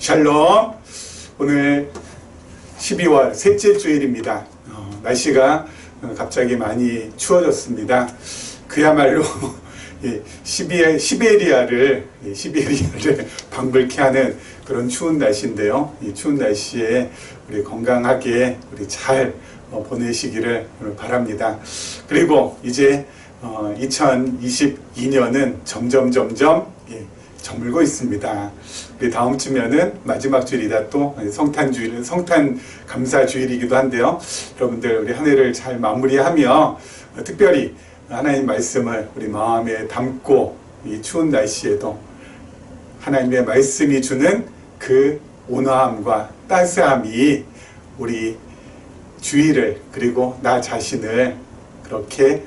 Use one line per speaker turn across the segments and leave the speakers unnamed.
샬롬. 오늘 12월 셋째 주일입니다. 날씨가 갑자기 많이 추워졌습니다. 그야말로 시베리아를 방불케 하는 그런 추운 날씨인데요. 이 추운 날씨에 우리 건강하게 우리 잘 보내시기를 바랍니다. 그리고 이제 2022년은 점점 저물고 있습니다. 우리 다음 주면은 마지막 주일이다. 또 성탄 감사 주일이기도 한데요. 여러분들 우리 한 해를 잘 마무리하며 특별히 하나님 말씀을 우리 마음에 담고 이 추운 날씨에도 하나님의 말씀이 주는 그 온화함과 따스함이 우리 주일을 그리고 나 자신을 그렇게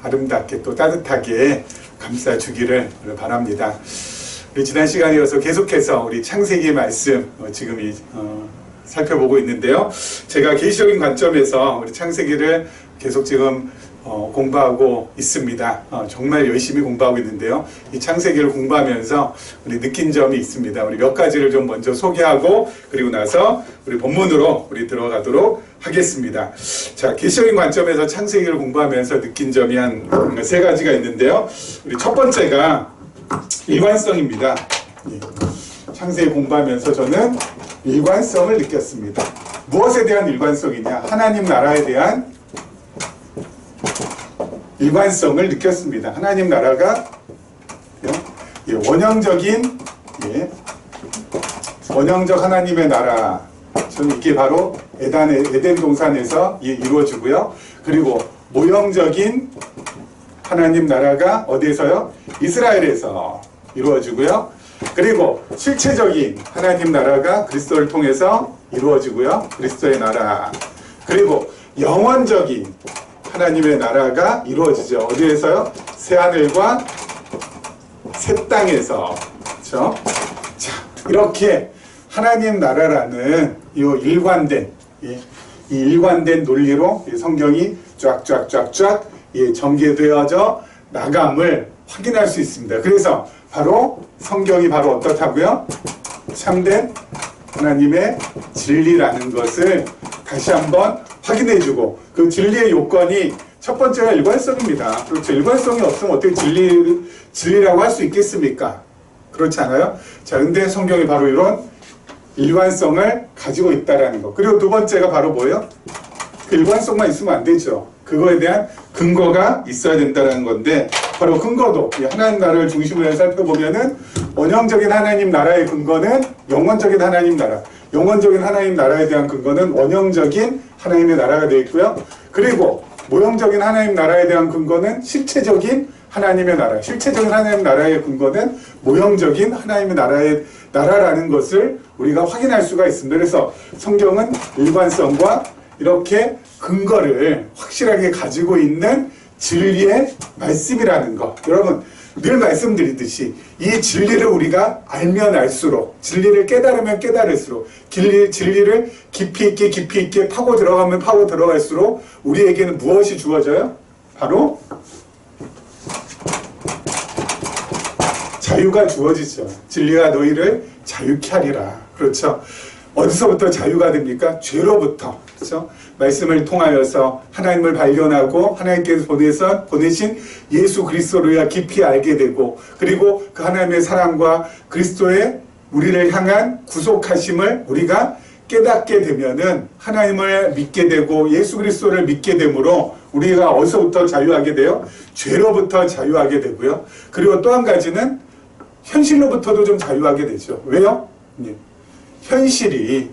아름답게 또 따뜻하게 감싸주기를 바랍니다. 우리 지난 시간에 이어서 계속해서 우리 창세기 말씀 지금 살펴보고 있는데요. 제가 계시적인 관점에서 우리 창세기를 계속 지금 공부하고 있습니다. 정말 열심히 공부하고 있는데요. 이 창세기를 공부하면서 우리 느낀 점이 있습니다. 우리 몇 가지를 좀 먼저 소개하고 그리고 나서 우리 본문으로 우리 들어가도록 하겠습니다. 자, 계시적인 관점에서 창세기를 공부하면서 느낀 점이 한 세 가지가 있는데요. 우리 첫 번째가 일관성입니다. 창세기 공부하면서 저는 일관성을 느꼈습니다. 무엇에 대한 일관성이냐? 하나님 나라에 대한 일관성을 느꼈습니다. 하나님 나라가 원형적 하나님의 나라, 저는 이게 바로 에덴 동산에서 이루어지고요. 그리고 모형적인 하나님 나라가 어디에서요? 이스라엘에서 이루어지고요. 그리고 실체적인 하나님 나라가 그리스도를 통해서 이루어지고요. 그리스도의 나라. 그리고 영원적인 하나님의 나라가 이루어지죠. 어디에서요? 새하늘과 새 땅에서. 그렇죠? 자, 이렇게 하나님 나라라는 이 일관된 논리로 성경이 쫙쫙쫙쫙 전개되어져 나감을 확인할 수 있습니다. 그래서 바로 성경이 바로 어떻다고요? 참된 하나님의 진리라는 것을 다시 한번 확인해주고, 그 진리의 요건이 첫 번째가 일관성입니다. 그렇죠. 일관성이 없으면 어떻게 진리라고 할 수 있겠습니까? 그렇지 않아요? 자, 근데 성경이 바로 이런 일관성을 가지고 있다라는 거. 그리고 두 번째가 바로 뭐예요? 그 일관성만 있으면 안 되죠. 그거에 대한 근거가 있어야 된다는 건데, 바로 근거도 하나님 나라를 중심으로 해서 살펴보면은 원형적인 하나님 나라의 근거는 영원적인 하나님 나라, 영원적인 하나님 나라에 대한 근거는 원형적인 하나님의 나라가 되어 있고요. 그리고 모형적인 하나님 나라에 대한 근거는 실체적인 하나님의 나라, 실체적인 하나님 나라의 근거는 모형적인 하나님의 나라라는 것을 우리가 확인할 수가 있습니다. 그래서 성경은 일관성과 이렇게 근거를 확실하게 가지고 있는 진리의 말씀이라는 것. 여러분, 늘 말씀드리듯이 이 진리를 우리가 알면 알수록, 진리를 깨달으면 깨달을수록, 진리를 깊이 있게 파고 들어갈수록 우리에게는 무엇이 주어져요? 바로 자유가 주어지죠. 진리가 너희를 자유케 하리라. 그렇죠? 어디서부터 자유가 됩니까? 죄로부터. 그렇죠? 말씀을 통하여서 하나님을 발견하고 하나님께서 보내신 예수 그리스도를 깊이 알게 되고, 그리고 그 하나님의 사랑과 그리스도의 우리를 향한 구속하심을 우리가 깨닫게 되면은 하나님을 믿게 되고 예수 그리스도를 믿게 되므로 우리가 어디서부터 자유하게 돼요? 죄로부터 자유하게 되고요. 그리고 또 한 가지는 현실로부터도 좀 자유하게 되죠. 왜요? 현실이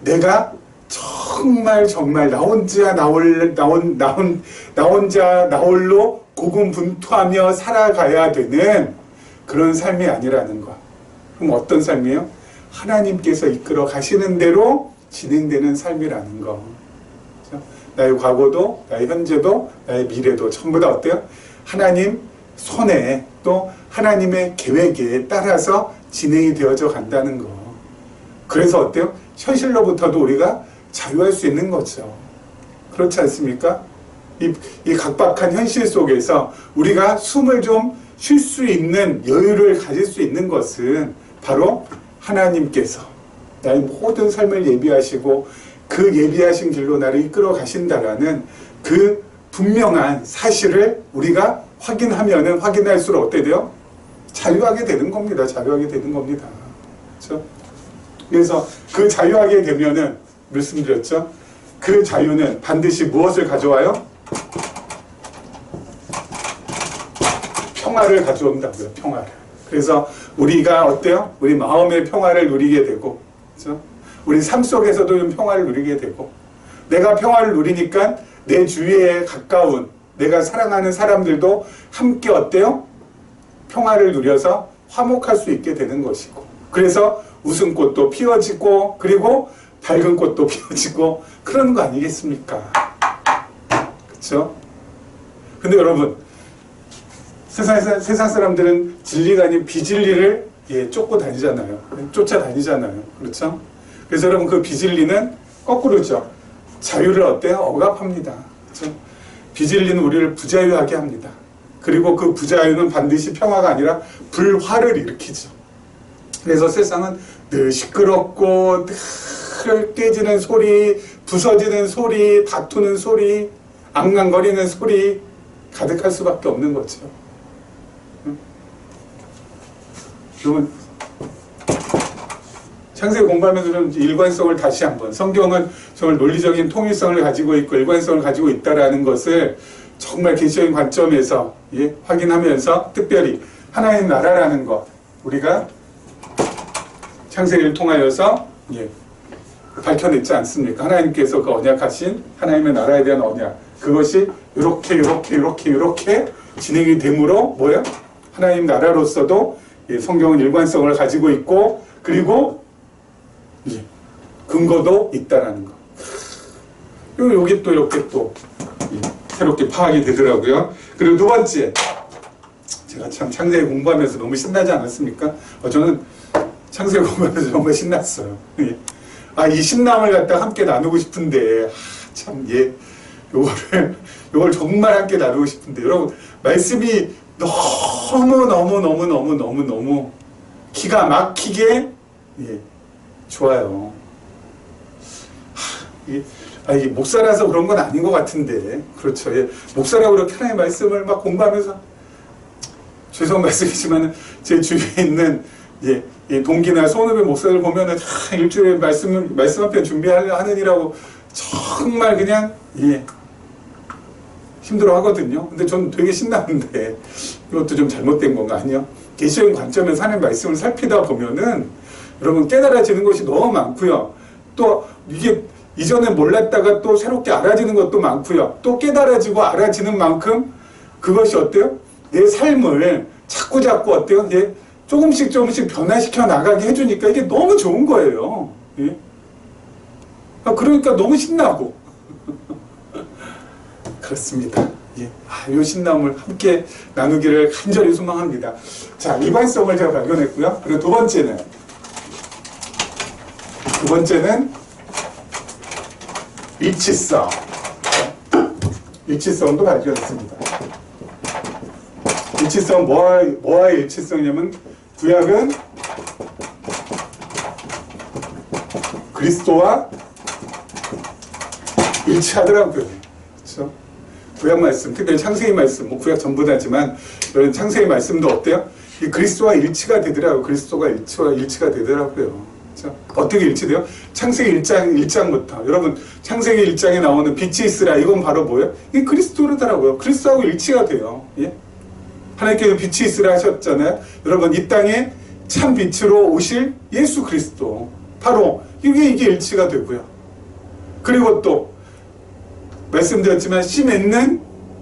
내가 정말 나 혼자 나홀로 고군분투하며 살아가야 되는 그런 삶이 아니라는 것. 그럼 어떤 삶이에요? 하나님께서 이끌어 가시는 대로 진행되는 삶이라는 것. 그렇죠? 나의 과거도, 나의 현재도, 나의 미래도 전부 다 어때요? 하나님 손에 또 하나님의 계획에 따라서 진행이 되어져 간다는 것. 그래서 어때요? 현실로부터도 우리가 자유할 수 있는 거죠. 그렇지 않습니까? 이 각박한 현실 속에서 우리가 숨을 좀 쉴 수 있는 여유를 가질 수 있는 것은 바로 하나님께서 나의 모든 삶을 예비하시고 그 예비하신 길로 나를 이끌어 가신다라는 그 분명한 사실을 우리가 확인하면은 확인할수록 어떻게 돼요? 자유하게 되는 겁니다. 자유하게 되는 겁니다. 그렇죠? 그래서 그 자유하게 되면은 말씀드렸죠? 그 자유는 반드시 무엇을 가져와요? 평화를 가져온다고요. 평화를. 그래서 우리가 어때요? 우리 마음의 평화를 누리게 되고, 그렇죠? 우리 삶 속에서도 좀 평화를 누리게 되고, 내가 평화를 누리니까 내 주위에 가까운 내가 사랑하는 사람들도 함께 어때요? 평화를 누려서 화목할 수 있게 되는 것이고, 그래서 웃음꽃도 피어지고, 그리고 밝은 꽃도 피어지고, 그런 거 아니겠습니까? 그렇죠? 근데 여러분, 세상 사람들은 진리가 아닌 비진리를 쫓고 다니잖아요. 쫓아다니잖아요. 그렇죠? 그래서 여러분, 그 비진리는 거꾸로죠. 자유를 어때요? 억압합니다. 그렇죠? 비진리는 우리를 부자유하게 합니다. 그리고 그 부자유는 반드시 평화가 아니라 불화를 일으키죠. 그래서 세상은 늘 시끄럽고 늘 깨지는 소리, 부서지는 소리, 다투는 소리, 앙앙거리는 소리 가득할 수밖에 없는 거죠. 여러분, 창세기 공부하면서 좀 일관성을 다시 한번, 성경은 정말 논리적인 통일성을 가지고 있고 일관성을 가지고 있다라는 것을 정말 계시적인 관점에서 확인하면서, 특별히 하나님 나라라는 것, 우리가 창세기를 통하여서 밝혀냈지 않습니까? 하나님께서 그 언약하신 하나님의 나라에 대한 언약, 그것이 이렇게 진행이 되므로 뭐예요? 하나님 나라로서도 성경은 일관성을 가지고 있고, 그리고 근거도 있다라는 거. 여기 또 이렇게 또 새롭게 파악이 되더라고요. 그리고 두 번째, 제가 참 창세기 공부하면서 너무 신나지 않았습니까? 저는 창세기 공부하면서 정말 신났어요. 이 신남을 갖다 함께 나누고 싶은데, 요걸 정말 함께 나누고 싶은데, 여러분, 말씀이 너무 기가 막히게 좋아요. 이게 목사라서 그런 건 아닌 것 같은데, 그렇죠. 목사라고 그렇게 하나님의 말씀을 막 공부하면서, 죄송한 말씀이지만 제 주위에 있는 동기나 소원후배 목사들 보면은 일주일에 말씀 한 편 준비하느니라고 정말 그냥 힘들어 하거든요. 근데 저는 되게 신나는데 이것도 좀 잘못된 건가 아니요? 계시적인 관점에서 하나님 말씀을 살피다 보면은 여러분 깨달아지는 것이 너무 많고요. 또 이게 이전에 몰랐다가 또 새롭게 알아지는 것도 많고요. 또 깨달아지고 알아지는 만큼 그것이 어때요? 내 삶을 자꾸 어때요? 조금씩 변화시켜 나가게 해주니까 이게 너무 좋은 거예요. 그러니까 너무 신나고 그렇습니다. 이 신남을 함께 나누기를 간절히 소망합니다. 자, 일관성을 제가 발견했고요. 그리고 두 번째는 일치성도 발견했습니다. 일치성, 뭐와의 일치성이냐면, 구약은 그리스도와 일치하더라고요. 그렇죠? 구약 말씀, 특별히 창세기 말씀, 구약 전부 다지만, 이런 창세기 말씀도 어때요? 이 그리스도와 일치가 되더라고요. 그리스도가 일치가 되더라고요. 그렇죠? 어떻게 일치돼요? 창세기 1장부터. 여러분, 창세기 1장에 나오는 빛이 있으라. 이건 바로 뭐예요? 이게 그리스도더라고요. 그리스도하고 일치가 돼요. 하나님께서 빛이 있으라 하셨잖아요. 여러분, 이 땅에 참 빛으로 오실 예수 그리스도. 바로 이게 일치가 되고요. 그리고 또 말씀드렸지만 씨 맺는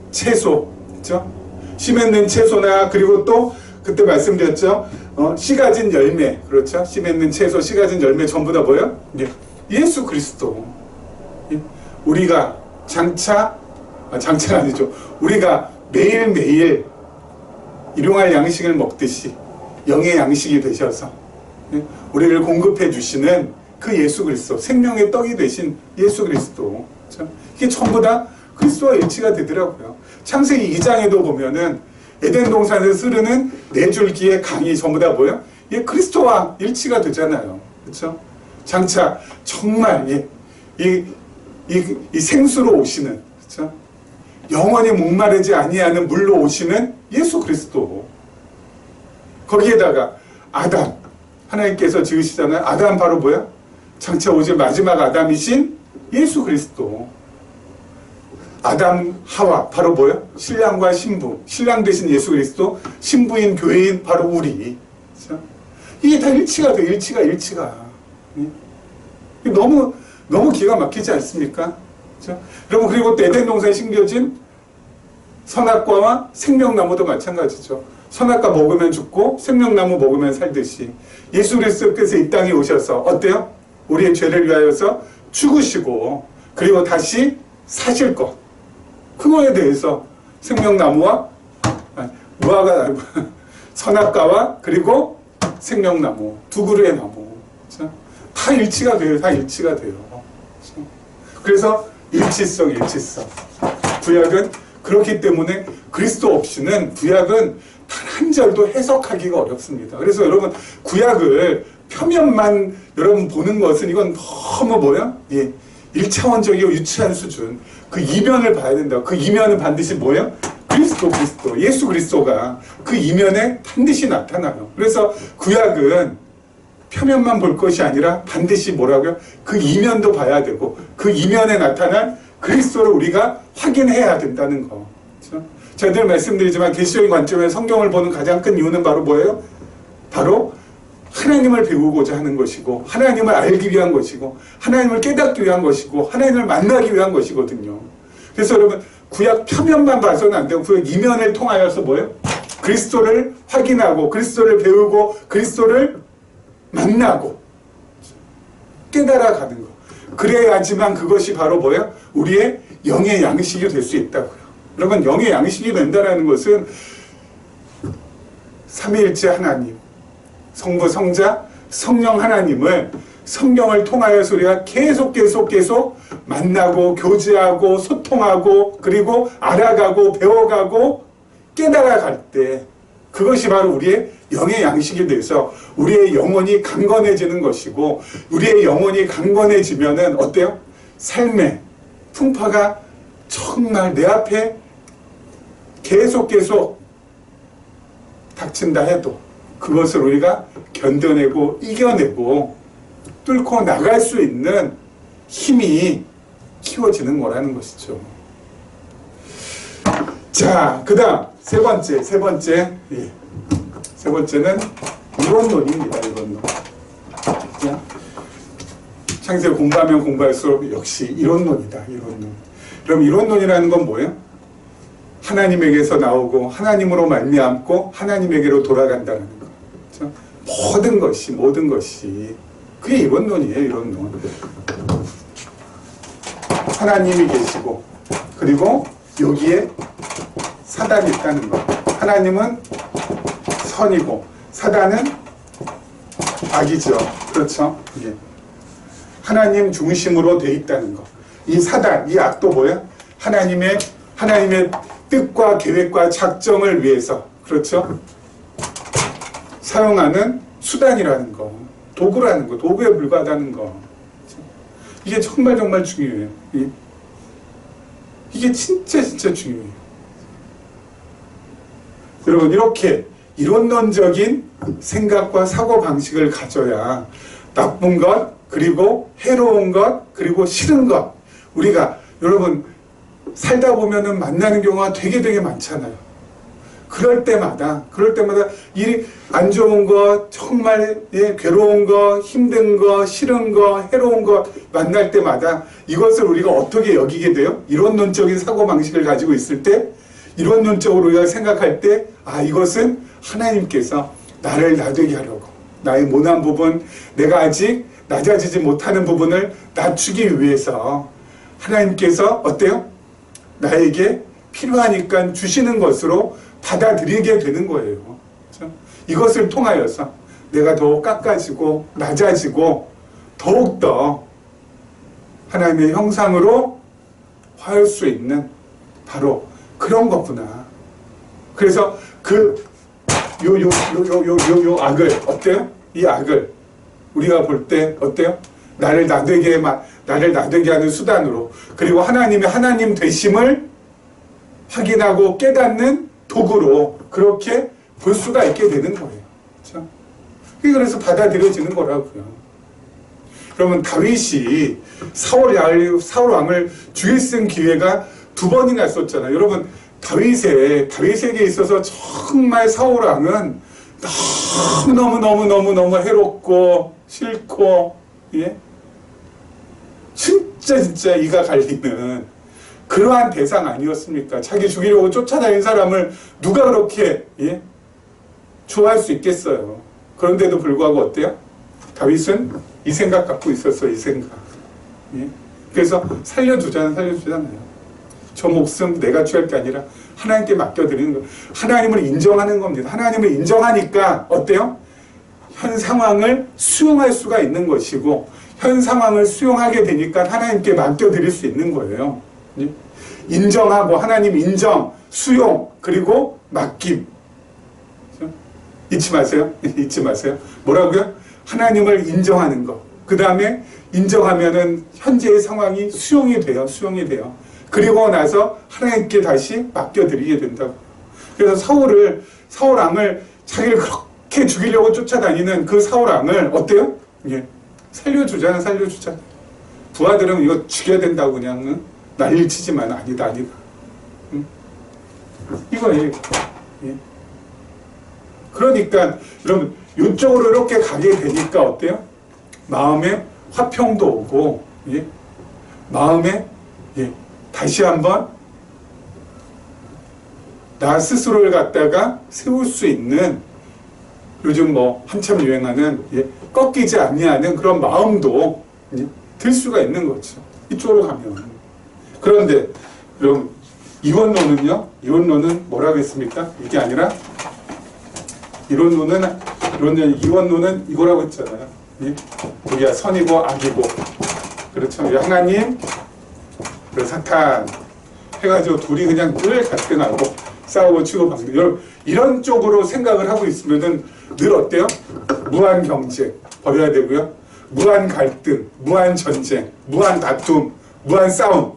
채소, 그렇죠? 씨 맺는 채소나, 그리고 또 그때 말씀드렸죠. 씨 가진 열매, 그렇죠? 씨 맺는 채소, 씨 가진 열매 전부 다 뭐예요? 예수 그리스도. 우리가 장차가 아니죠. 우리가 매일매일 일용할 양식을 먹듯이 영의 양식이 되셔서 우리를 공급해 주시는 그 예수 그리스도, 생명의 떡이 되신 예수 그리스도. 그렇죠? 이게 전부 다 그리스도와 일치가 되더라고요. 창세기 2장에도 보면은 에덴 동산에서 흐르는 네 줄기의 강이 전부 다 뭐예요? 예, 그리스도와 일치가 되잖아요. 그렇죠? 장차 정말 이 생수로 오시는, 그렇죠? 영원히 목마르지 아니하는 물로 오시는 예수 그리스도. 거기에다가 아담, 하나님께서 지으시잖아요. 아담 바로 뭐야? 장차 오실 마지막 아담이신 예수 그리스도. 아담, 하와 바로 뭐야? 신랑과 신부. 신랑 되신 예수 그리스도, 신부인 교회인 바로 우리. 그렇죠? 이게 다 일치가 돼. 일치가. 너무 기가 막히지 않습니까? 그렇죠? 여러분, 그리고 또 에덴 동산에 심겨진 선악과와 생명나무도 마찬가지죠. 선악과 먹으면 죽고 생명나무 먹으면 살듯이 예수 그리스도께서 이 땅에 오셔서 어때요? 우리의 죄를 위하여서 죽으시고 그리고 다시 사실 것, 그거에 대해서 생명나무와 무화과 나무, 선악과와 그리고 생명나무, 두 그루의 나무, 그렇죠? 다 일치가 돼요. 그렇죠? 그래서 일치성. 구약은 그렇기 때문에 그리스도 없이는 구약은 단 한 절도 해석하기가 어렵습니다. 그래서 여러분, 구약을 표면만 여러분 보는 것은 이건 너무 뭐야? 예, 1차원적이고 유치한 수준. 그 이면을 봐야 된다. 그 이면은 반드시 뭐예요? 그리스도, 예수 그리스도가 그 이면에 반드시 나타나요. 그래서 구약은 표면만 볼 것이 아니라 반드시 뭐라고요? 그 이면도 봐야 되고 그 이면에 나타난 그리스도를 우리가 확인해야 된다는 거. 그렇죠? 제가 늘 말씀드리지만 계시적인 관점에서 성경을 보는 가장 큰 이유는 바로 뭐예요? 바로 하나님을 배우고자 하는 것이고 하나님을 알기 위한 것이고 하나님을 깨닫기 위한 것이고 하나님을 만나기 위한 것이거든요. 그래서 여러분, 구약 표면만 봐서는 안 되고 구약 이면을 통하여서 뭐예요? 그리스도를 확인하고 그리스도를 배우고 그리스도를 만나고 깨달아가는 거. 그래야지만 그것이 바로 뭐예요? 우리의 영의 양식이 될 수 있다고요. 여러분, 영의 양식이 된다는 것은 삼위일체 하나님, 성부, 성자, 성령 하나님을 성경을 통하여서 우리가 계속 만나고 교제하고 소통하고 그리고 알아가고 배워가고 깨달아갈 때 그것이 바로 우리의 영의 양식이 돼서 우리의 영혼이 강건해지는 것이고 우리의 영혼이 강건해지면은 어때요? 삶의 풍파가 정말 내 앞에 계속 닥친다 해도 그것을 우리가 견뎌내고 이겨내고 뚫고 나갈 수 있는 힘이 키워지는 거라는 것이죠. 자, 그 다음 세 번째는 이론론입니다. 이론론. 창세기 공부하면 공부할수록 역시 이론론이다. 그럼 이론론이라는 건 뭐예요? 하나님에게서 나오고 하나님으로 말미암고 하나님에게로 돌아간다는 거. 그렇죠? 모든 것이 그게 이론론이에요. 이론론. 하나님이 계시고 그리고 여기에 사단이 있다는 거. 하나님은 선이고 사단은 악이죠. 그렇죠? 예. 하나님 중심으로 돼 있다는 거. 이 사단, 이 악도 뭐야? 하나님의 뜻과 계획과 작정을 위해서, 그렇죠? 사용하는 수단이라는 거, 도구라는 거, 도구에 불과하다는 거. 이게 정말 중요해요. 이게 진짜 중요해요. 여러분, 이렇게 이론론적인 생각과 사고방식을 가져야 나쁜 것, 그리고 해로운 것, 그리고 싫은 것, 우리가 여러분 살다 보면은 만나는 경우가 되게 많잖아요. 그럴 때마다 이 안 좋은 것, 정말 괴로운 것, 힘든 것, 싫은 것, 해로운 것 만날 때마다 이것을 우리가 어떻게 여기게 돼요? 이론론적인 사고방식을 가지고 있을 때, 이론론적으로 우리가 생각할 때, 이것은 하나님께서 나를 나되게 하려고, 나의 모난 부분, 내가 아직 낮아지지 못하는 부분을 낮추기 위해서 하나님께서 어때요? 나에게 필요하니까 주시는 것으로 받아들이게 되는 거예요. 그렇죠? 이것을 통하여서 내가 더욱 깎아지고 낮아지고 더욱더 하나님의 형상으로 화할 수 있는 바로 그런 거구나. 그래서 그 요 악을 어때요? 이 악을 우리가 볼 때 어때요? 나를 나되게 하는 수단으로, 그리고 하나님의 하나님 되심을 확인하고 깨닫는 도구로 그렇게 볼 수가 있게 되는 거예요. 그렇죠? 그래서 받아들여지는 거라고요. 그러면 다윗이 사울 왕을 죽일 수 있는 기회가 2번이나 있었잖아요. 여러분, 다윗에게 있어서 정말 사울 왕은 너무 해롭고 싫고, 예? 진짜 이가 갈리는 그러한 대상 아니었습니까? 자기 죽이려고 쫓아다닌 사람을 누가 그렇게, 예? 좋아할 수 있겠어요. 그런데도 불구하고 어때요? 다윗은 이 생각 갖고 있었어, 이 생각. 예? 그래서 살려주잖아요. 저 목숨 내가 취할 게 아니라 하나님께 맡겨드리는 거예요. 하나님을 인정하는 겁니다. 하나님을 인정하니까 어때요? 현 상황을 수용할 수가 있는 것이고, 현 상황을 수용하게 되니까 하나님께 맡겨드릴 수 있는 거예요. 예? 인정하고, 하나님 인정, 수용, 그리고 맡김. 잊지 마세요. 뭐라고요? 하나님을 인정하는 거. 그 다음에 인정하면은 현재의 상황이 수용이 돼요. 그리고 나서 하나님께 다시 맡겨드리게 된다고. 그래서 사울 왕을 자기를 그렇게 죽이려고 쫓아다니는 그 사울 왕을 어때요? 예. 살려주자. 부하들은 이거 죽여야 된다고 그냥 난리를 치지만 아니다. 응? 이거예요. 예. 그러니까 여러분, 이쪽으로 이렇게 가게 되니까 어때요? 마음에 화평도 오고, 예? 마음에, 예, 다시 한번 나 스스로를 갖다가 세울 수 있는, 요즘 한참 유행하는, 예, 꺾이지 아니하는 그런 마음도, 예, 들 수가 있는 거죠. 이쪽으로 가면. 그런데 그럼 이원론은 뭐라고 했습니까? 이게 아니라 이원론은 이거라고 했잖아요. 예? 우리가 선이고 악이고, 그렇죠. 하나님, 그리고 사탄 해가지고 둘이 그냥 늘 갈등하고 싸우고 치고 방금, 여러분 이런 쪽으로 생각을 하고 있으면은 늘 어때요? 무한 경쟁 버려야 되고요. 무한 갈등, 무한 전쟁, 무한 다툼, 무한 싸움.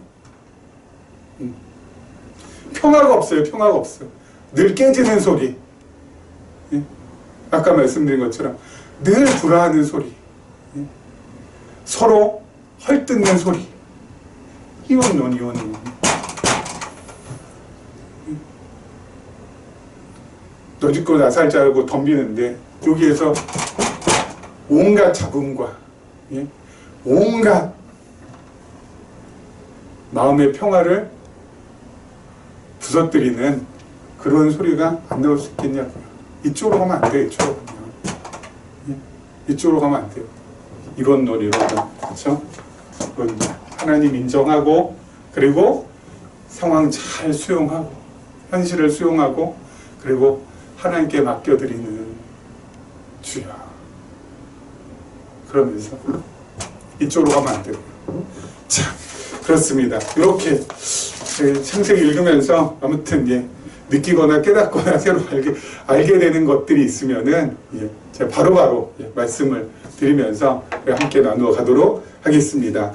평화가 없어요. 늘 깨지는 소리. 예? 아까 말씀드린 것처럼 늘 불화하는 소리. 예? 서로 헐뜯는 소리. 이원론. 너 죽고 나 살자고 덤비는데 여기에서 온갖 잡음과, 예? 온갖 마음의 평화를 부서뜨리는 그런 소리가 안 나올 수 있겠냐고요. 이쪽으로 가면 안 돼요. 이쪽으로 가면 안 돼요. 이론론. 그렇죠? 하나님 인정하고, 그리고 상황 잘 수용하고, 현실을 수용하고, 그리고 하나님께 맡겨드리는 주야. 그러면서 이쪽으로 가면 안 돼요. 자, 그렇습니다. 이렇게 창세기 읽으면서 아무튼, 예, 느끼거나 깨닫거나 새로 알게 되는 것들이 있으면은, 예, 제가 바로바로, 예, 말씀을 드리면서 함께 나누어 가도록 하겠습니다.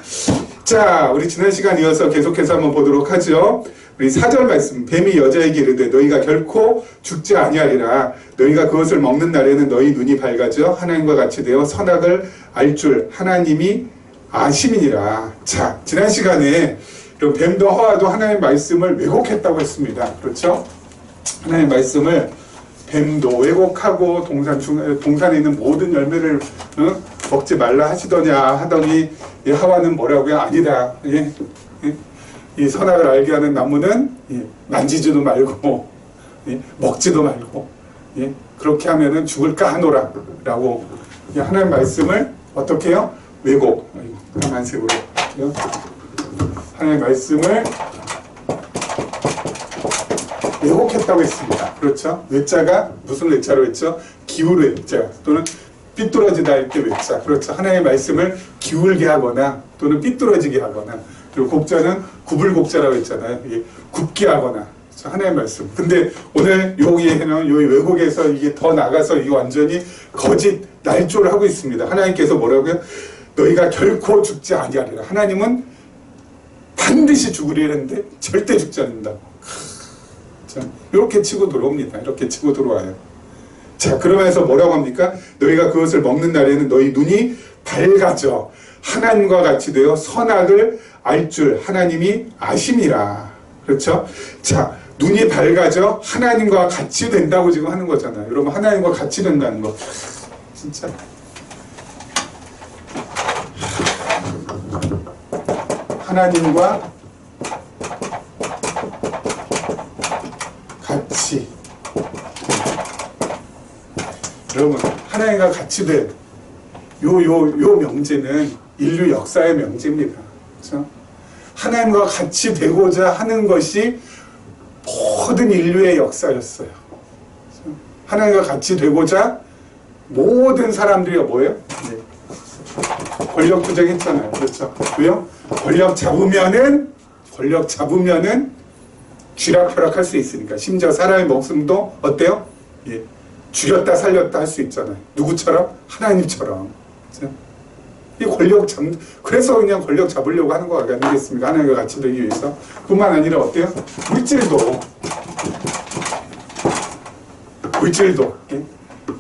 자, 우리 지난 시간 이어서 계속해서 한번 보도록 하죠. 우리 4절 말씀, 뱀이 여자에게 이르되 너희가 결코 죽지 아니하리라. 너희가 그것을 먹는 날에는 너희 눈이 밝아져 하나님과 같이 되어 선악을 알 줄 하나님이 아심이니라. 자, 지난 시간에 뱀도 허와도 하나님의 말씀을 왜곡했다고 했습니다. 그렇죠? 하나님의 말씀을 뱀도 왜곡하고 동산에 있는 모든 열매를 먹지 말라 하더니, 예, 하와는 뭐라고요? 아니다. 예? 예? 이 선악을 알게 하는 나무는, 예, 만지지도 말고, 예? 먹지도 말고, 예? 그렇게 하면은 죽을까 하노라 라고, 예, 하나님의 말씀을 어떻게 해요? 왜곡. 까만색으로. 하나님의 말씀을 왜곡했다고 했습니다. 그렇죠? 외자가 무슨 외자로 했죠? 기울의 외자 또는 삐뚤어지다 할 때 외자. 그렇죠? 하나님의 말씀을 기울게 하거나 또는 삐뚤어지게 하거나, 그리고 곡자는 구불곡자라고 했잖아요. 굽게 하거나, 하나의 말씀. 근데 오늘 여기에는 요 외국에서 이게 더 나가서 이게 완전히 거짓 날조를 하고 있습니다. 하나님께서 뭐라고요? 너희가 결코 죽지 아니하리라. 하나님은 반드시 죽으리라는데 절대 죽지 않는다. 자, 이렇게 치고 들어옵니다. 이렇게 치고 들어와요. 자, 그러면서 뭐라고 합니까? 너희가 그것을 먹는 날에는 너희 눈이 밝아져 하나님과 같이 되어 선악을 알 줄 하나님이 아심이라. 그렇죠? 자, 눈이 밝아져 하나님과 같이 된다고 지금 하는 거잖아요. 여러분, 하나님과 같이 된다는 거 진짜 하나님과 같이, 여러분, 하나님과 같이 된 요 명제는 인류 역사의 명제입니다. 그렇죠? 하나님과 같이 되고자 하는 것이 모든 인류의 역사였어요. 그렇죠? 하나님과 같이 되고자 모든 사람들이 뭐예요? 네. 권력 투쟁했잖아요. 그렇죠? 왜요? 권력 잡으면은 쥐락펴락할 수 있으니까. 심지어 사람의 목숨도 어때요? 예. 죽였다 살렸다 할 수 있잖아요. 누구처럼? 하나님처럼. 그렇죠? 이 그래서 그냥 권력 잡으려고 하는 거 아니겠습니까? 하나님과 같이 되기 위해서. 뿐만 아니라 어때요? 물질도 예?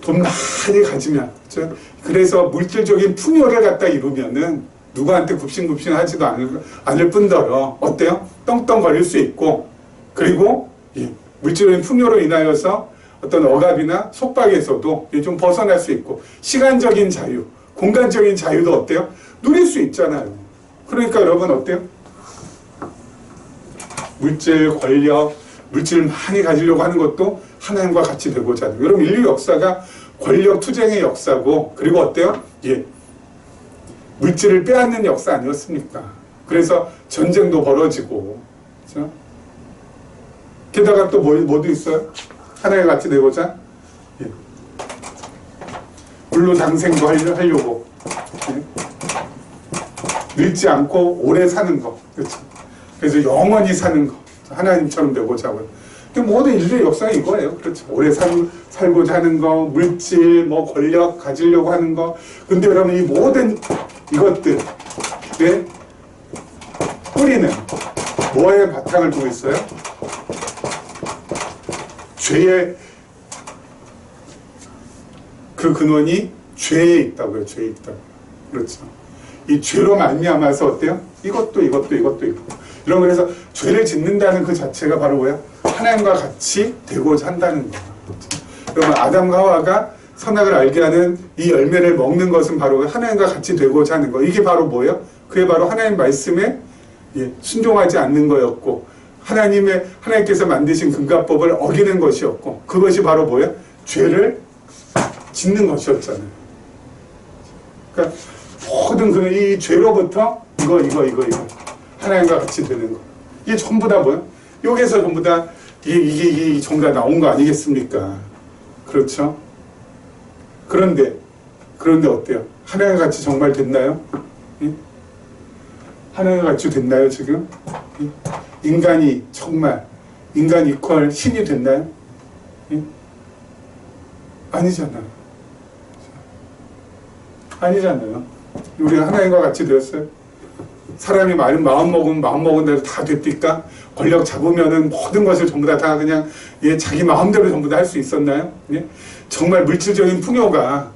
돈 많이 가지면, 그렇죠? 그래서 물질적인 풍요를 갖다 이루면은 누구한테 굽신굽신 하지도 않을 뿐더러 어때요? 떵떵 걸릴 수 있고, 그리고 예, 물질적인 풍요로 인하여서 어떤 억압이나 속박에서도 좀 벗어날 수 있고, 시간적인 자유, 공간적인 자유도 어때요? 누릴 수 있잖아요. 그러니까 여러분 어때요? 물질, 권력, 물질을 많이 가지려고 하는 것도 하나님과 같이 되고자 하는. 여러분, 인류 역사가 권력 투쟁의 역사고, 그리고 어때요? 예, 물질을 빼앗는 역사 아니었습니까? 그래서 전쟁도 벌어지고, 그렇죠? 게다가 또 뭐도 있어요? 하나님과 같이 되고자, 예, 불로장생도 하려고, 예, 늙지 않고 오래 사는 거, 그렇죠? 그래서 영원히 사는 거, 하나님처럼 되고자 하고요. 모든 인류의 역사가 이거예요. 그렇죠? 오래 살고자 하는 거, 물질, 권력 가지려고 하는 거. 근데 여러분, 이 모든 이것들의 뿌리는 뭐에 바탕을 두고 있어요? 죄의 그 근원이 죄에 있다고요. 죄에 있다고. 그렇죠. 이 죄로 말미암아서 어때요? 이것도. 이런 그래서 죄를 짓는다는 그 자체가 바로 뭐야? 하나님과 같이 되고자 한다는 거예요. 그렇죠? 여러분, 아담과 하와가 선악을 알게 하는 이 열매를 먹는 것은 바로 하나님과 같이 되고자 하는 거. 이게 바로 뭐예요? 그게 바로 하나님 말씀에 순종하지 않는 거였고, 하나님께서 만드신 금가법을 어기는 것이었고, 그것이 바로 뭐예요? 죄를 짓는 것이었잖아요. 그러니까 모든 이 죄로부터 이거 하나님과 같이 되는 거. 이게 전부 다 뭐예요? 여기서 전부 다 이게 전부 다 나온 거 아니겠습니까? 그렇죠? 그런데 어때요? 하나님과 같이 정말 됐나요? 예? 하나님과 같이 됐나요, 지금? 예? 인간이 정말 인간 이퀄 신이 됐나요? 예? 아니잖아요. 우리가 하나님과 같이 되었어요? 사람이 마음 먹은 대로 다 됐을까? 권력 잡으면은 모든 것을 전부 다 그냥 자기 마음대로 전부 다 할 수 있었나요? 예? 정말 물질적인 풍요가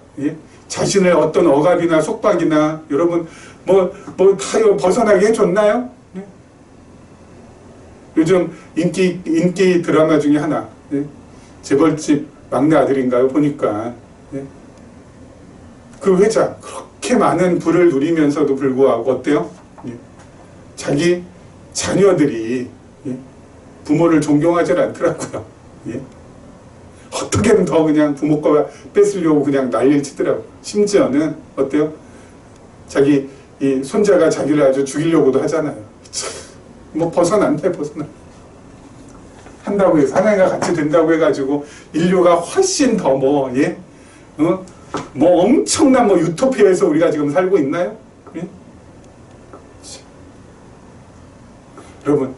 자신의 어떤 억압이나 속박이나 여러분 다 벗어나게 해줬나요? 예? 요즘 인기 드라마 중에 하나, 재벌집 막내 아들인가요? 보니까 그 회장 그렇게 많은 부를 누리면서도 불구하고 어때요? 자기 자녀들이 부모를 존경하지 않더라고요. 어떻게든 더 그냥 부모 거 뺏으려고 그냥 난리를 치더라고요. 심지어는 어때요? 자기 이 손자가 자기를 아주 죽이려고도 하잖아요. 벗어난다. 한다고 해서 하나님과 같이 된다고 해가지고 인류가 훨씬 더 엄청난 유토피아에서 우리가 지금 살고 있나요? 여러분,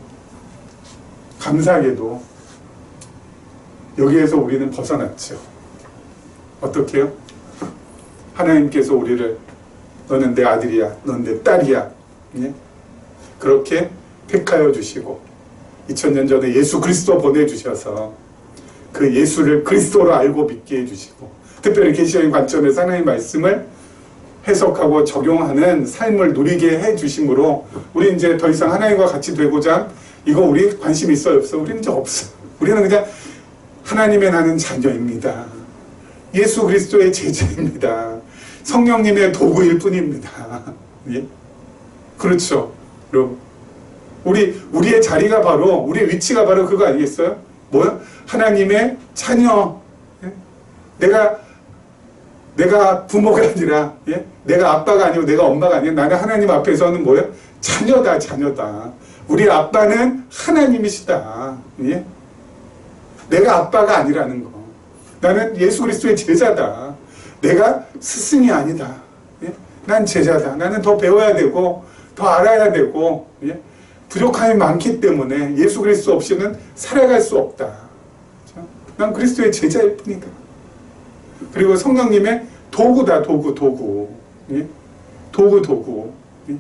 감사하게도 여기에서 우리는 벗어났죠. 어떻게 해요? 하나님께서 우리를 너는 내 아들이야, 너는 내 딸이야, 예? 그렇게 택하여 주시고 2000년 전에 예수 그리스도 보내주셔서 그 예수를 그리스도로 알고 믿게 해주시고, 특별히 계시적인 관점에서 하나님의 말씀을 해석하고 적용하는 삶을 누리게 해주심으로 우리 이제 더 이상 하나님과 같이 되고자 이거 우리 관심 있어요 없어? 우리는 이제 없어. 우리는 그냥 하나님의 나는 자녀입니다. 예수 그리스도의 제자입니다. 성령님의 도구일 뿐입니다. 예? 그렇죠. 여러분, 우리의 자리가 바로, 우리의 위치가 바로 그거 아니겠어요? 뭐요? 하나님의 자녀. 예? 내가 부모가 아니라, 예? 내가 아빠가 아니고 내가 엄마가 아니라 나는 하나님 앞에서는 뭐예요? 자녀다, 자녀다. 우리 아빠는 하나님이시다. 예? 내가 아빠가 아니라는 거. 나는 예수 그리스도의 제자다. 내가 스승이 아니다. 예? 난 제자다. 나는 더 배워야 되고 더 알아야 되고, 예? 부족함이 많기 때문에 예수 그리스도 없이는 살아갈 수 없다. 그렇죠? 난 그리스도의 제자일 뿐이다. 그리고 성령님의 도구다. 도구. 예? 도구. 예?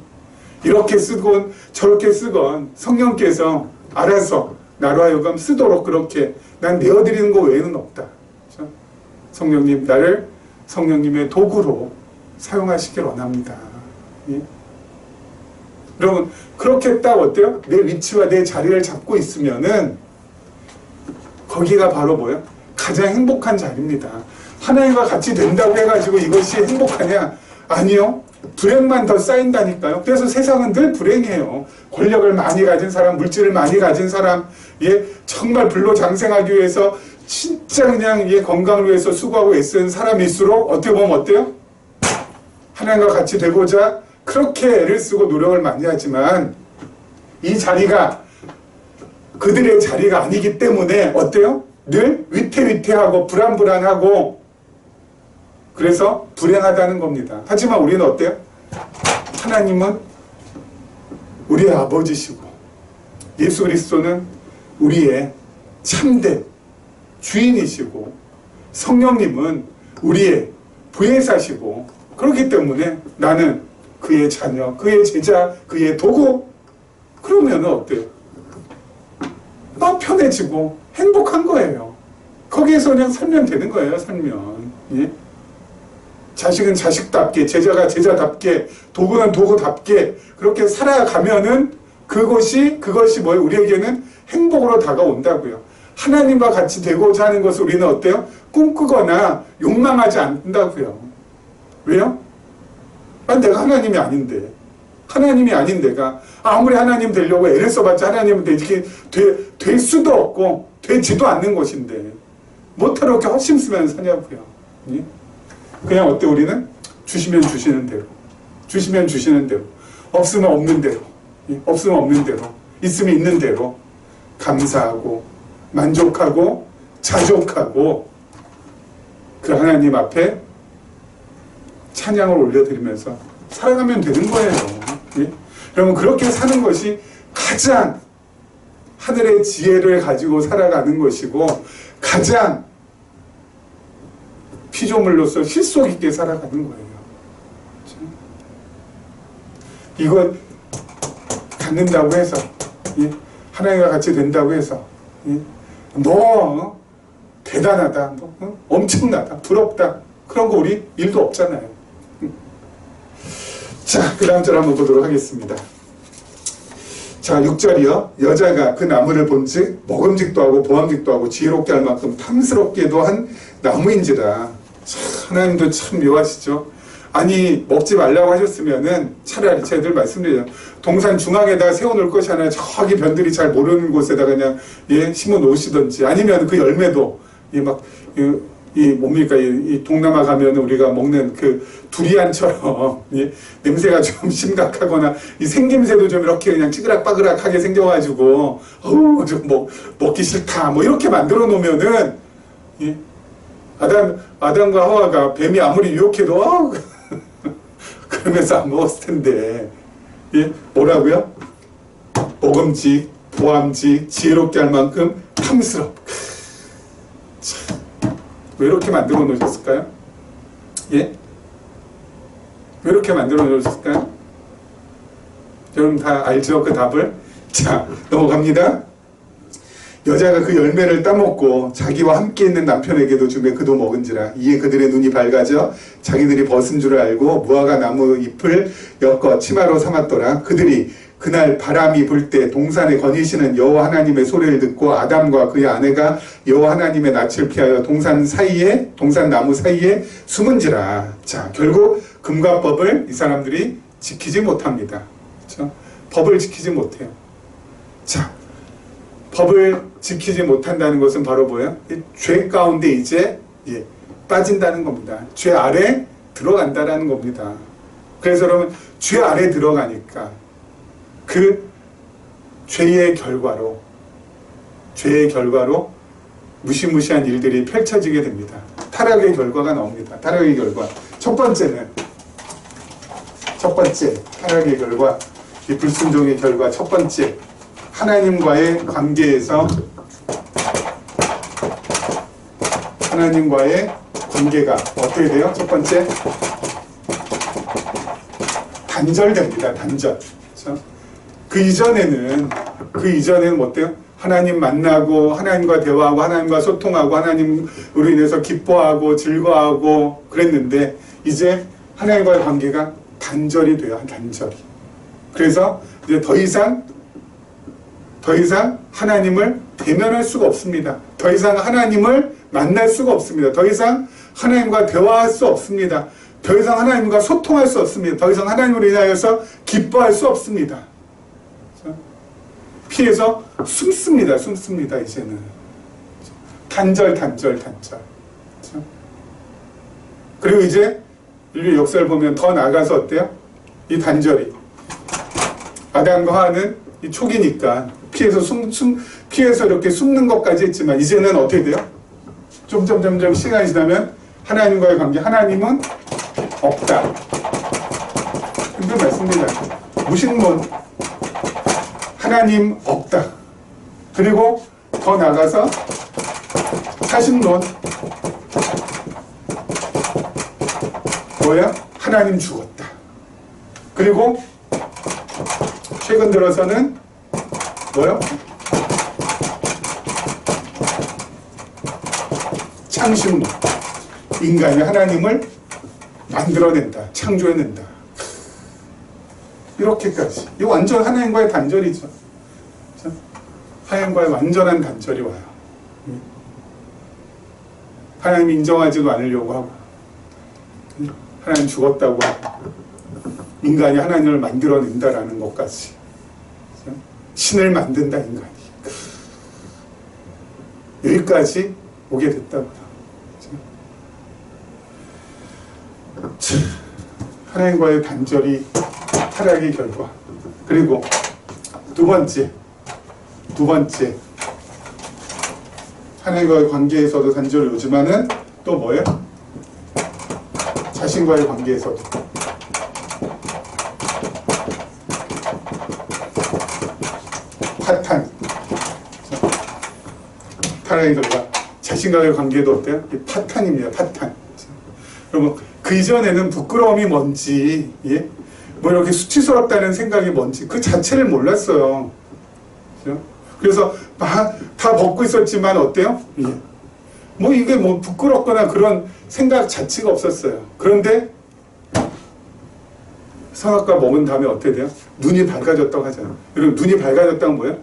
이렇게 쓰건 저렇게 쓰건 성령께서 알아서 나로 하여금 쓰도록 그렇게 난 내어드리는 거 외에는 없다. 그렇죠? 성령님, 나를 성령님의 도구로 사용하시길 원합니다. 예? 여러분, 그렇게 딱 어때요? 내 위치와 내 자리를 잡고 있으면은 거기가 바로 뭐예요? 가장 행복한 자리입니다. 하나님과 같이 된다고 해가지고 이것이 행복하냐? 아니요. 불행만 더 쌓인다니까요. 그래서 세상은 늘 불행해요. 권력을 많이 가진 사람, 물질을 많이 가진 사람, 예, 정말 불로장생하기 위해서 진짜 그냥 예, 건강을 위해서 수고하고 애쓰는 사람일수록 어떻게 보면 어때요? 하나님과 같이 되고자 그렇게 애를 쓰고 노력을 많이 하지만 이 자리가 그들의 자리가 아니기 때문에 어때요? 늘 위태위태하고 불안불안하고 그래서 불행하다는 겁니다. 하지만 우리는 어때요? 하나님은 우리의 아버지시고 예수 그리스도는 우리의 참된 주인이시고 성령님은 우리의 부혜사시고 그렇기 때문에 나는 그의 자녀, 그의 제자, 그의 도구. 그러면 어때요? 나 편해지고 행복한 거예요. 거기에서 그냥 살면 되는 거예요. 살면. 예? 자식은 자식답게, 제자가 제자답게, 도구는 도구답게 그렇게 살아가면은 그것이 뭐예요? 우리에게는 행복으로 다가온다고요. 하나님과 같이 되고자 하는 것을 우리는 어때요? 꿈꾸거나 욕망하지 않는다고요. 왜요? 내가 하나님이 아닌데. 하나님이 아닌 내가 아무리 하나님 되려고 애를 써봤자 하나님은 이렇게 될 수도 없고 되지도 않는 것인데 못하러 이렇게 허심 쓰면서 사냐고요. 예? 그냥 어때? 우리는 주시면 주시는 대로, 주시면 주시는 대로, 없으면 없는 대로, 예? 없으면 없는 대로, 있으면 있는 대로 감사하고 만족하고 자족하고 그 하나님 앞에 찬양을 올려드리면서 살아가면 되는 거예요. 예? 여러분, 그렇게 사는 것이 가장 하늘의 지혜를 가지고 살아가는 것이고 가장 피조물로서 실속 있게 살아가는 거예요. 이거 갖는다고 해서, 예? 하나님과 같이 된다고 해서, 예? 너 대단하다, 너 엄청나다, 부럽다, 그런 거 우리 일도 없잖아요. 자, 그 다음 절 한번 보도록 하겠습니다. 자, 6절이요. 여자가 그 나무를 본즉 먹음직도 하고 보암직도 하고 지혜롭게 할 만큼 탐스럽게도 한 나무인지라. 참, 하나님도 참 묘하시죠. 아니, 먹지 말라고 하셨으면은 차라리 제가 말씀드려요. 동산 중앙에다가 세워놓을 것이 아니라 저기 변들이 잘 모르는 곳에다가 그냥 예, 심어 놓으시던지 아니면 그 열매도 예, 막 뭡니까? 이 동남아 가면 우리가 먹는 그 두리안처럼, 예? 냄새가 좀 심각하거나, 이 생김새도 좀 이렇게 그냥 찌그락빠그락하게 생겨가지고, 좀 먹기 싫다. 이렇게 만들어 놓으면은, 예? 아담과 하와가 뱀이 아무리 유혹해도, 그러면서 안 먹었을 텐데, 예? 뭐라고요? 먹음직, 보암직, 지혜롭게 할 만큼 탐스럽. 참, 왜 이렇게 만들어 놓으셨을까요? 예? 왜 이렇게 만들어 놓으셨을까요? 여러분 다 알죠? 그 답을? 자, 넘어갑니다. 여자가 그 열매를 따먹고 자기와 함께 있는 남편에게도 주매 그도 먹은지라. 이에 그들의 눈이 밝아져 자기들이 벗은 줄 알고 무화과 나무 잎을 엮어 치마로 삼았더라. 그들이 그날 바람이 불 때 동산에 거니시는 여호와 하나님의 소리를 듣고 아담과 그의 아내가 여호와 하나님의 낯을 피하여 동산 나무 사이에 숨은지라. 자, 결국 금과 법을 이 사람들이 지키지 못합니다. 그렇죠? 법을 지키지 못해요. 자, 법을 지키지 못한다는 것은 바로 뭐예요? 죄 가운데 이제 빠진다는 겁니다. 죄 아래 들어간다는 겁니다. 그래서 여러분, 죄 아래 들어가니까 그 죄의 결과로 무시무시한 일들이 펼쳐지게 됩니다. 타락의 결과가 나옵니다. 타락의 결과. 첫 번째 타락의 결과, 이 불순종의 결과 첫 번째, 하나님과의 관계에서 하나님과의 관계가 어떻게 돼요? 첫 번째, 단절됩니다. 단절. 그렇죠? 그 이전에는 어때요? 하나님 만나고 하나님과 대화하고 하나님과 소통하고 하나님으로 인해서 기뻐하고 즐거워하고 그랬는데 이제 하나님과의 관계가 단절이 돼요. 단절이. 그래서 이제 더 이상 하나님을 대면할 수가 없습니다. 더 이상 하나님을 만날 수가 없습니다. 더 이상 하나님과 대화할 수 없습니다. 더 이상 하나님과 소통할 수 없습니다. 더 이상 하나님으로 인하여서 기뻐할 수 없습니다. 피해서 숨습니다. 이제는. 단절. 그리고 이제 인류 역사를 보면 더 나아가서 어때요? 이 단절이 아담과 하와는 이 초기니까 피해서 이렇게 숨는 것까지 했지만 이제는 어떻게 돼요? 점점 시간이 지나면 하나님과의 관계, 하나님은 없다. 근데 말씀드립니다. 무신론, 하나님 없다. 그리고 더 나가서 사신론, 뭐야? 하나님 죽었다. 그리고 최근 들어서는 뭐요? 창신론. 인간이 하나님을 만들어낸다. 창조해낸다. 이렇게까지. 이 완전 하나님과의 단절이죠. 하나님과의 완전한 단절이 와요. 하나님 인정하지도 않으려고 하고 하나님 죽었다고 하고 인간이 하나님을 만들어낸다라는 것까지. 신을 만든다, 인간이. 여기까지 오게 됐다고요. 하나님과의 단절이 타락의 결과. 그리고 두 번째 하나님과의 관계에서도 단절이 오지만은 또 뭐예요? 자신과의 관계에서도 파탄. 타락의 결과. 자신과의 관계도 어때요? 파탄입니다. 파탄. 여러분, 그 이전에는 부끄러움이 뭔지, 뭐 이렇게 수치스럽다는 생각이 뭔지 그 자체를 몰랐어요. 그래서 다 벗고 있었지만 어때요? 뭐 이게 뭐 부끄럽거나 그런 생각 자체가 없었어요. 그런데 선악과 먹은 다음에 어떻게 돼요? 눈이 밝아졌다고 하잖아요. 여러분, 눈이 밝아졌다는 뭐예요?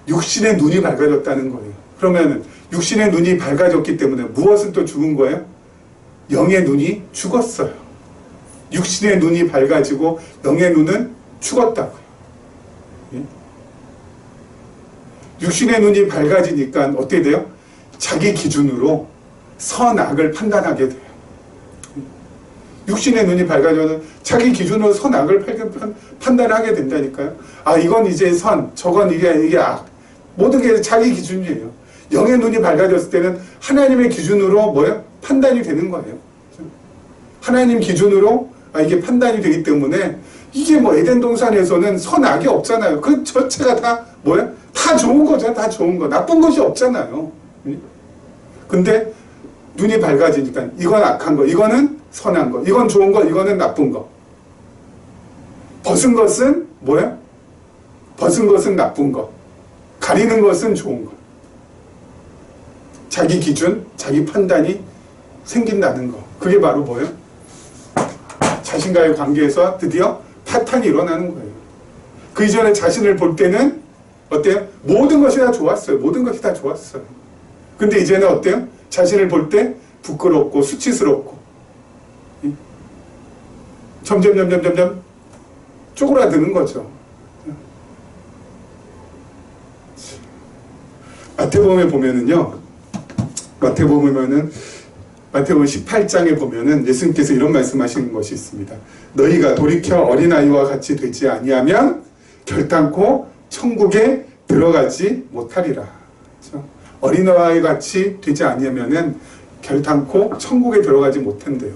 육신의 눈이 밝아졌다는 거예요. 그러면 육신의 눈이 밝아졌기 때문에 무엇은 또 죽은 거예요? 영의 눈이 죽었어요. 육신의 눈이 밝아지고 영의 눈은 죽었다고요. 육신의 눈이 밝아지니까 어떻게 돼요? 자기 기준으로 선악을 판단하게 돼요. 육신의 눈이 밝아져서 자기 기준으로 선악을 판단하게 된다니까요. 아, 이건 이제 선, 저건 이게 악. 모든 게 자기 기준이에요. 영의 눈이 밝아졌을 때는 하나님의 기준으로 뭐예요? 판단이 되는 거예요. 하나님 기준으로 이게 판단이 되기 때문에 이게 뭐 에덴 동산에서는 선악이 없잖아요. 그 전체가 다 뭐야? 다 좋은 거죠. 다 좋은 거. 나쁜 것이 없잖아요. 근데 눈이 밝아지니까 이건 악한 거, 이거는 선한 거, 이건 좋은 거, 이거는 나쁜 거. 벗은 것은 뭐야? 벗은 것은 나쁜 거. 가리는 것은 좋은 거. 자기 기준, 자기 판단이 생긴다는 거. 그게 바로 뭐예요? 자신과의 관계에서 드디어 파탄이 일어나는 거예요. 그 이전에 자신을 볼 때는 어때요? 모든 것이 다 좋았어요. 모든 것이 다 좋았어요. 근데 이제는 어때요? 자신을 볼 때 부끄럽고 수치스럽고 점점 쪼그라드는 거죠. 마태복음에 보면은요. 마태복음 18장에 보면은 예수님께서 이런 말씀하시는 것이 있습니다. 너희가 돌이켜 어린아이와 같이 되지 아니하면 결단코 천국에 들어가지 못하리라. 그렇죠? 어린아이 같이 되지 아니하면은 결단코 천국에 들어가지 못한대요.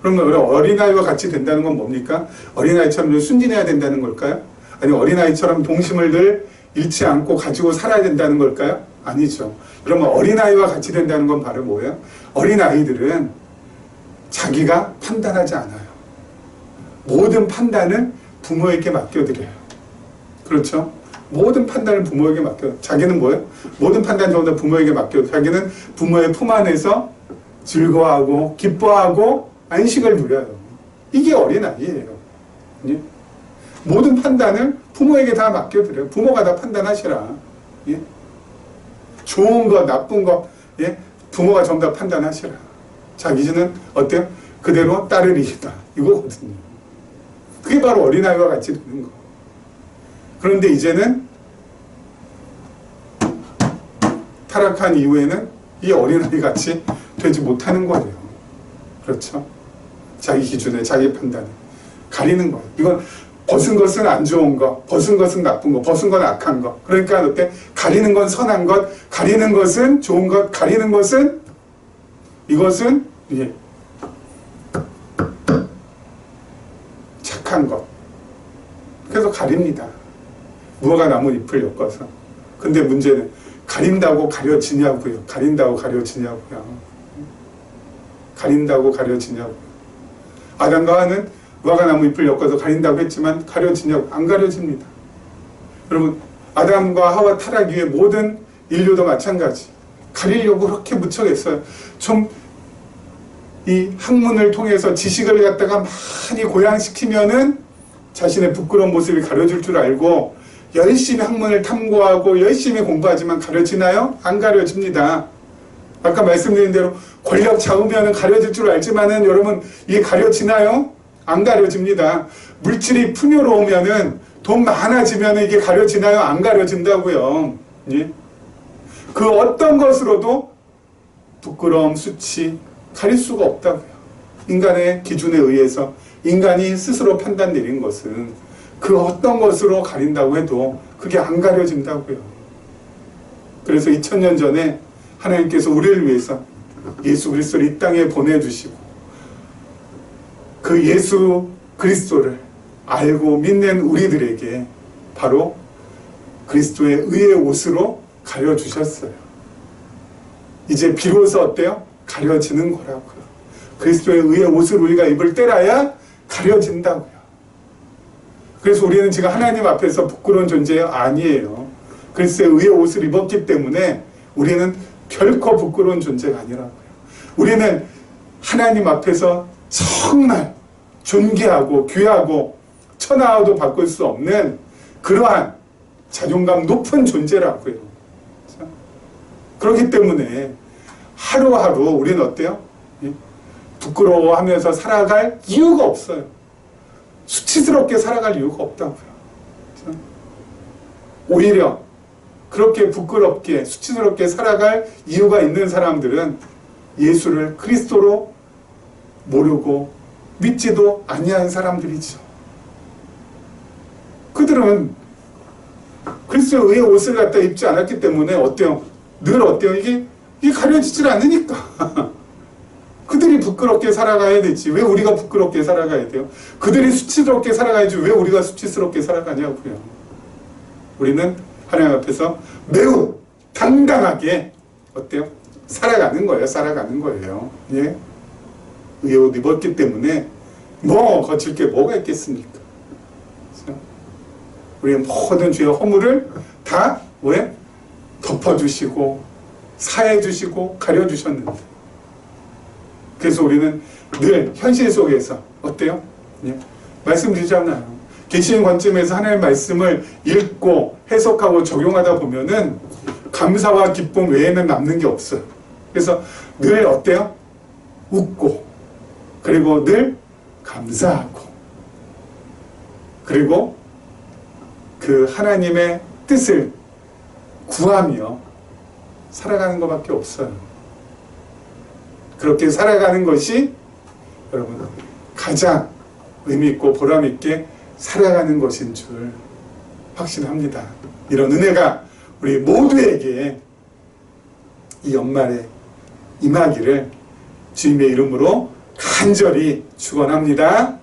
그러면 어린아이와 같이 된다는 건 뭡니까? 어린아이처럼 순진해야 된다는 걸까요? 아니 어린아이처럼 동심을 늘 잃지 않고 가지고 살아야 된다는 걸까요? 아니죠. 그러면 어린아이와 같이 된다는 건 바로 뭐예요? 어린아이들은 자기가 판단하지 않아요. 모든 판단을 부모에게 맡겨드려요. 그렇죠? 모든 판단을 부모에게 맡겨요. 자기는 뭐예요? 모든 판단 전부 다 부모에게 맡겨요. 자기는 부모의 품 안에서 즐거워하고 기뻐하고 안식을 누려요. 이게 어린아이예요. 예? 모든 판단을 부모에게 다 맡겨드려요. 부모가 다 판단하시라. 예? 좋은 거, 나쁜 거, 예? 부모가 전부 다 판단하시라. 자기 이제는 어때요? 그대로 따르리이다. 이거거든요. 그게 바로 어린아이와 같이 되는 거. 그런데 이제는 타락한 이후에는 이 어린아이 같이 되지 못하는 거예요. 그렇죠? 자기 기준에, 자기 판단에 가리는 거예요. 이건 벗은 것은 안 좋은 거, 벗은 것은 나쁜 거, 벗은 건 악한 거. 그러니까 어때? 가리는 건 선한 것, 가리는 것은 좋은 것, 가리는 것은 이것은 예, 착한 것. 그래서 가립니다. 무화과 나무 잎을 엮어서. 근데 문제는 가린다고 가려지냐고요. 가린다고 가려지냐고요. 가린다고 가려지냐고요. 아담과 하와는 무화과 나무 잎을 엮어서 가린다고 했지만 가려지냐고? 안 가려집니다. 여러분, 아담과 하와 타락 이후에 모든 인류도 마찬가지. 가리려고 그렇게 무척 했어요. 좀 이 학문을 통해서 지식을 갖다가 많이 고양시키면은 자신의 부끄러운 모습이 가려질 줄 알고 열심히 학문을 탐구하고 열심히 공부하지만 가려지나요? 안 가려집니다. 아까 말씀드린 대로 권력 잡으면 가려질 줄 알지만은 여러분 이게 가려지나요? 안 가려집니다. 물질이 풍요로우면은 돈 많아지면은 이게 가려지나요? 안 가려진다고요. 예? 그 어떤 것으로도 부끄러움, 수치 가릴 수가 없다고요. 인간의 기준에 의해서 인간이 스스로 판단 내린 것은 그 어떤 것으로 가린다고 해도 그게 안 가려진다고요. 그래서 2000년 전에 하나님께서 우리를 위해서 예수 그리스도를 이 땅에 보내주시고 그 예수 그리스도를 알고 믿는 우리들에게 바로 그리스도의 의의 옷으로 가려주셨어요. 이제 비로소 어때요? 가려지는 거라고요. 그리스도의 의의 옷을 우리가 입을 때라야 가려진다고요. 그래서 우리는 지금 하나님 앞에서 부끄러운 존재 아니에요. 그리스도의 의의 옷을 입었기 때문에 우리는 결코 부끄러운 존재가 아니라고요. 우리는 하나님 앞에서 정말 존귀하고 귀하고 천하와도 바꿀 수 없는 그러한 자존감 높은 존재라고요. 그렇기 때문에 하루하루 우리는 어때요? 부끄러워하면서 살아갈 이유가 없어요. 수치스럽게 살아갈 이유가 없다고요. 오히려 그렇게 부끄럽게 수치스럽게 살아갈 이유가 있는 사람들은 예수를 그리스도로 모르고 믿지도 아니한 사람들이죠. 그들은 그리스도의 의의 옷을 갖다 입지 않았기 때문에 어때요? 늘 어때요? 이게 가려지질 않으니까. 그들이 그들이 부끄럽게 살아가야 되지. 왜 우리가 부끄럽게 살아가야 돼요? 그들이 수치스럽게 살아가야지 왜 우리가 수치스럽게 살아가냐고요. 우리는 하나님 앞에서 매우 당당하게 어때요? 살아가는 거예요. 살아가는 거예요. 예? 의의 옷 입었기 때문에 뭐 거칠 게 뭐가 있겠습니까? 그렇죠? 우리의 모든 죄의 허물을 다 왜? 덮어주시고 사해주시고 가려주셨는데, 그래서 우리는 늘 현실 속에서 어때요? 예? 말씀드리잖아요. 계시의 관점에서 하나님의 말씀을 읽고 해석하고 적용하다 보면은 감사와 기쁨 외에는 남는 게 없어요. 그래서 늘 어때요? 웃고, 그리고 늘 감사하고, 그리고 그 하나님의 뜻을 구하며 살아가는 것밖에 없어요. 그렇게 살아가는 것이 여러분 가장 의미있고 보람있게 살아가는 것인 줄 확신합니다. 이런 은혜가 우리 모두에게 이 연말에 임하기를 주님의 이름으로 간절히 축원합니다.